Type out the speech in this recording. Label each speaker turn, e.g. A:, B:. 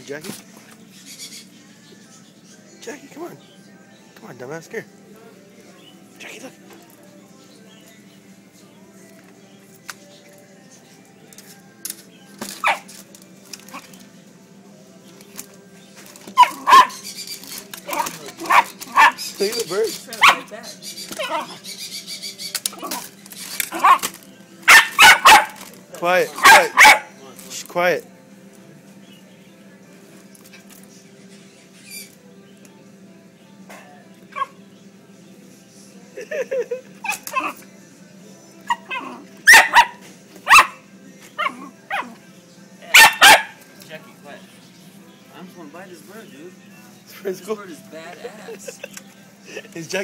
A: on, Jackie. Jackie, come on. Come on, dumbass. Here. Jackie, look. Look at the bird. Quiet, quiet. Shh, quiet.
B: Jackie, quiet. I'm just gonna bite this bird, dude.
A: This
B: This bird is badass.
A: Is Jackie